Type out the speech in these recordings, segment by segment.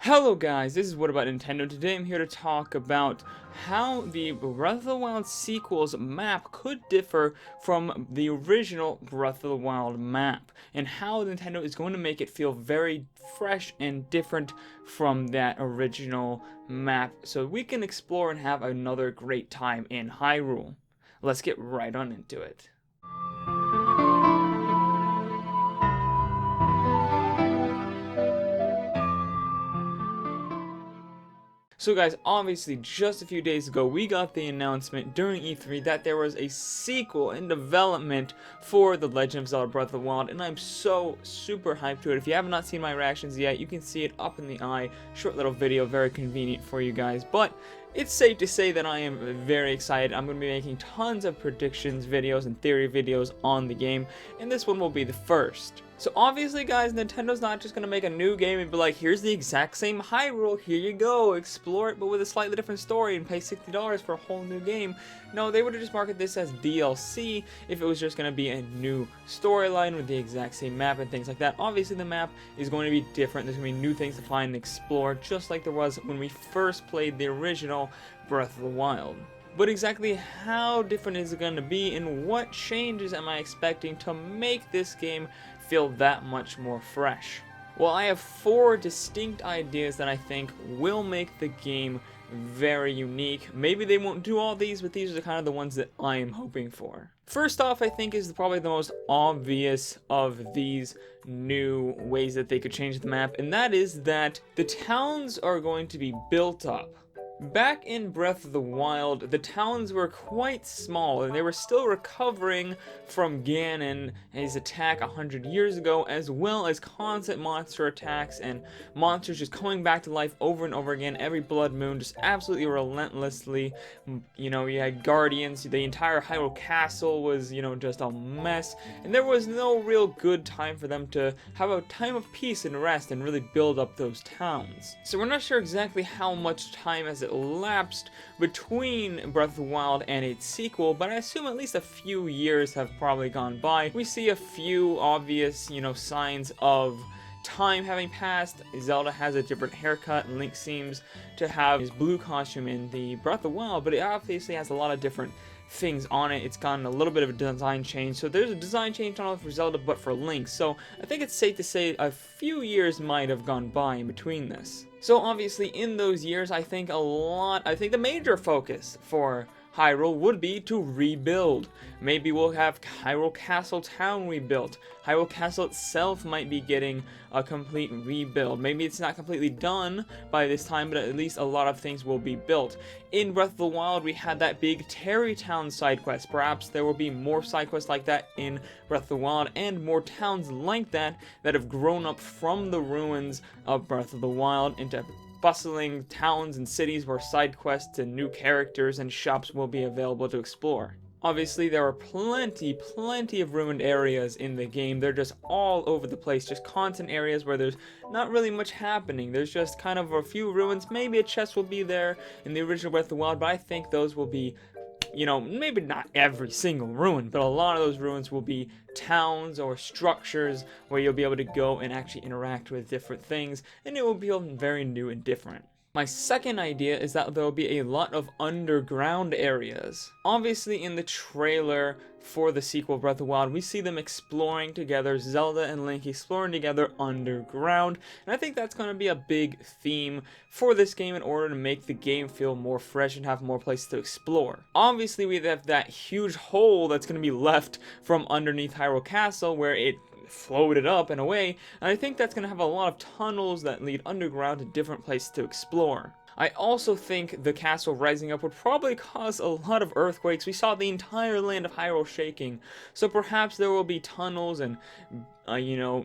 Hello guys, this is What About Nintendo. Today I'm here to talk about how the Breath of the Wild sequel's map could differ from the original Breath of the Wild map, and how Nintendo is going to make it feel very fresh and different from that original map, so we can explore and have another great time in Hyrule. Let's get right on into it. So guys, obviously just a few days ago we got the announcement during E3 that there was a sequel in development for The Legend of Zelda Breath of the Wild, and I'm so super hyped to it. If you have not seen my reactions yet, you can see it up in the eye. Short little video, very convenient for you guys, but it's safe to say that I am very excited. I'm going to be making tons of predictions videos and theory videos on the game, and this one will be the first. So obviously guys, Nintendo's not just going to make a new game and be like, here's the exact same Hyrule, here you go, explore it but with a slightly different story and pay $60 for a whole new game. No, they would have just marketed this as DLC if it was just going to be a new storyline with the exact same map and things like that. Obviously the map is going to be different, there's going to be new things to find and explore, just like there was when we first played the original Breath of the Wild. But exactly how different is it going to be, and what changes am I expecting to make this game feel that much more fresh? Well, I have 4 distinct ideas that I think will make the game very unique. Maybe they won't do all these, but these are kind of the ones that I am hoping for. First off, I think is probably the most obvious of these new ways that they could change the map, and that is that the towns are going to be built up. Back in Breath of the Wild, the towns were quite small, and they were still recovering from Ganon and his attack 100 years ago, as well as constant monster attacks and monsters just coming back to life over and over again every blood moon, just absolutely relentlessly. You know, you had guardians, the entire Hyrule Castle was, just a mess, and there was no real good time for them to have a time of peace and rest and really build up those towns. So we're not sure exactly how much time has elapsed between Breath of the Wild and its sequel, but I assume at least a few years have probably gone by. We see a few obvious, signs of time having passed. Zelda has a different haircut, and Link seems to have his blue costume in the Breath of the Wild, but it obviously has a lot of different things on it. It's gotten a little bit of a design change, so there's a design change not only for Zelda but for Link, so I think it's safe to say a few years might have gone by in between this. So obviously in those years, I think the major focus for Hyrule would be to rebuild. Maybe we'll have Hyrule Castle Town rebuilt. Hyrule Castle itself might be getting a complete rebuild. Maybe it's not completely done by this time, but at least a lot of things will be built. In Breath of the Wild, we had that big Terry Town side quest. Perhaps there will be more side quests like that in Breath of the Wild, and more towns like that that have grown up from the ruins of Breath of the Wild into bustling towns and cities where side quests and new characters and shops will be available to explore. Obviously, there are plenty of ruined areas in the game. They're just all over the place, just constant areas where there's not really much happening. There's just kind of a few ruins. Maybe a chest will be there in the original Breath of the Wild, but I think those will be, maybe not every single ruin, but a lot of those ruins will be towns or structures where you'll be able to go and actually interact with different things, and it will be very new and different. My second idea is that there will be a lot of underground areas. Obviously in the trailer for the sequel Breath of the Wild, we see them exploring together, Zelda and Link exploring together underground, and I think that's going to be a big theme for this game in order to make the game feel more fresh and have more places to explore. Obviously we have that huge hole that's going to be left from underneath Hyrule Castle where it floated up and away, and I think that's going to have a lot of tunnels that lead underground to different places to explore. I also think the castle rising up would probably cause a lot of earthquakes. We saw the entire land of Hyrule shaking, so perhaps there will be tunnels and,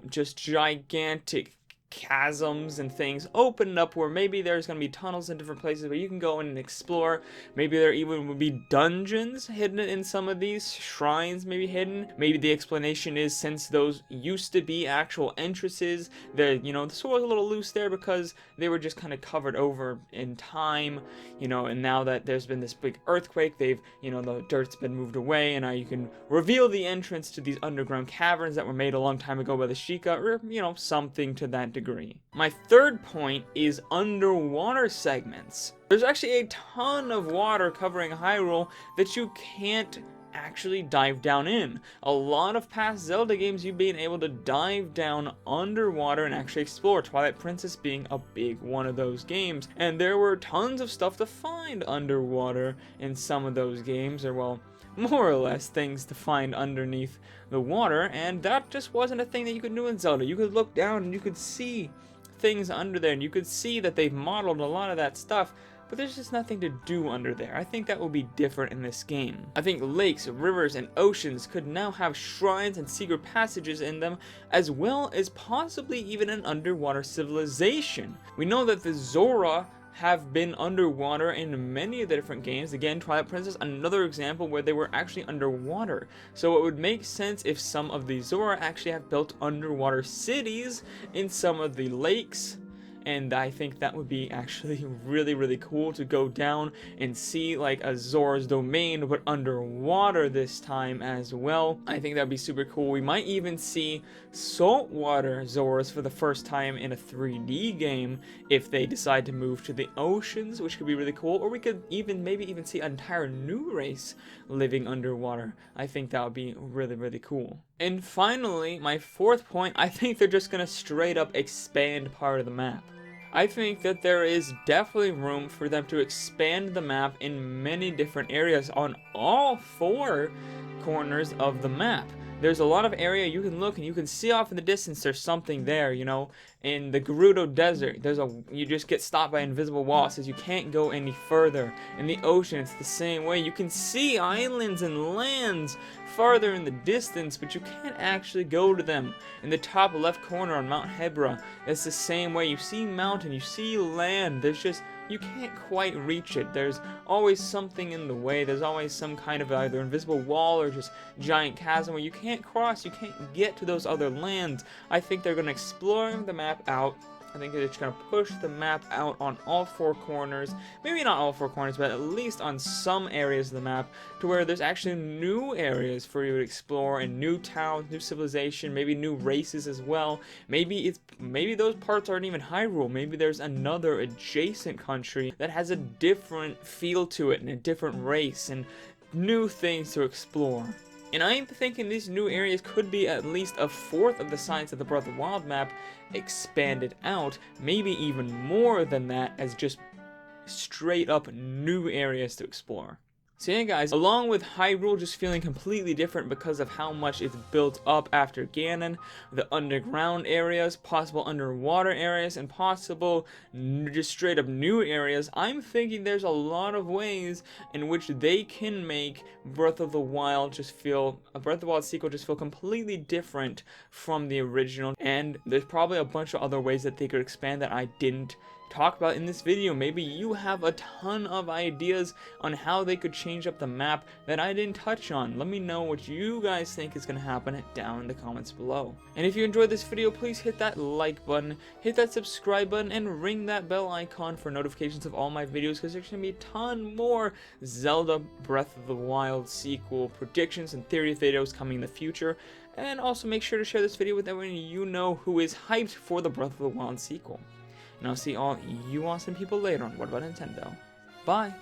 just gigantic chasms and things opened up where maybe there's going to be tunnels in different places where you can go in and explore. Maybe there even would be dungeons hidden in some of these, shrines maybe hidden. Maybe the explanation is since those used to be actual entrances, the sword was a little loose there because they were just kind of covered over in time, and now that there's been this big earthquake, they've, the dirt's been moved away, and now you can reveal the entrance to these underground caverns that were made a long time ago by the Sheikah, or, something to that degree. degree. My third point is underwater segments. There's actually a ton of water covering Hyrule that you can't actually dive down in. A lot of past Zelda games you've been able to dive down underwater and actually explore, Twilight Princess being a big one of those games. And there were tons of stuff to find underwater in some of those games, or well, more or less things to find underneath the water, and that just wasn't a thing that you could do in Zelda. You could look down and you could see things under there, and you could see that they've modeled a lot of that stuff, but there's just nothing to do under there. I think that will be different in this game. I think lakes, rivers, and oceans could now have shrines and secret passages in them, as well as possibly even an underwater civilization. We know that the Zora have been underwater in many of the different games. Again, Twilight Princess, another example where they were actually underwater. So it would make sense if some of the Zora actually have built underwater cities in some of the lakes. And I think that would be actually really, really cool to go down and see like a Zora's Domain, but underwater this time as well. I think that'd be super cool. We might even see saltwater Zoras for the first time in a 3D game if they decide to move to the oceans, which could be really cool. Or we could maybe even see an entire new race living underwater. I think that would be really, really cool. And finally, my fourth point, I think they're just gonna straight up expand part of the map. I think that there is definitely room for them to expand the map in many different areas on all 4 corners of the map. There's a lot of area you can look and you can see off in the distance there's something there, you know. In the Gerudo Desert, you just get stopped by an invisible wall. It says you can't go any further. In the ocean, it's the same way. You can see islands and lands farther in the distance, but you can't actually go to them. In the top left corner on Mount Hebra, it's the same way. You see mountain, you see land. There's just, you can't quite reach it. There's always something in the way. There's always some kind of either invisible wall or just giant chasm where you can't cross, you can't get to those other lands. I think they're going to explore the map out. I think they're just going to push the map out on all 4 corners. Maybe not all 4 corners, but at least on some areas of the map to where there's actually new areas for you to explore and new towns, new civilization, maybe new races as well. Maybe those parts aren't even Hyrule. Maybe there's another adjacent country that has a different feel to it and a different race and new things to explore. And I'm thinking these new areas could be at least a 4th of the size of the Breath of the Wild map expanded out, maybe even more than that, as just straight up new areas to explore. So yeah guys, along with Hyrule just feeling completely different because of how much it's built up after Ganon, the underground areas, possible underwater areas, and possible just straight up new areas, I'm thinking there's a lot of ways in which they can make Breath of the Wild sequel just feel completely different from the original. And there's probably a bunch of other ways that they could expand that I didn't talk about in this video. Maybe you have a ton of ideas on how they could change up the map that I didn't touch on. Let me know what you guys think is going to happen down in the comments below. And if you enjoyed this video, please hit that like button, hit that subscribe button, and ring that bell icon for notifications of all my videos, because there's going to be a ton more Zelda Breath of the Wild sequel predictions and theory videos coming in the future. And also make sure to share this video with everyone you know who is hyped for the Breath of the Wild sequel. And I'll see all you awesome people later on What About Nintendo. Bye!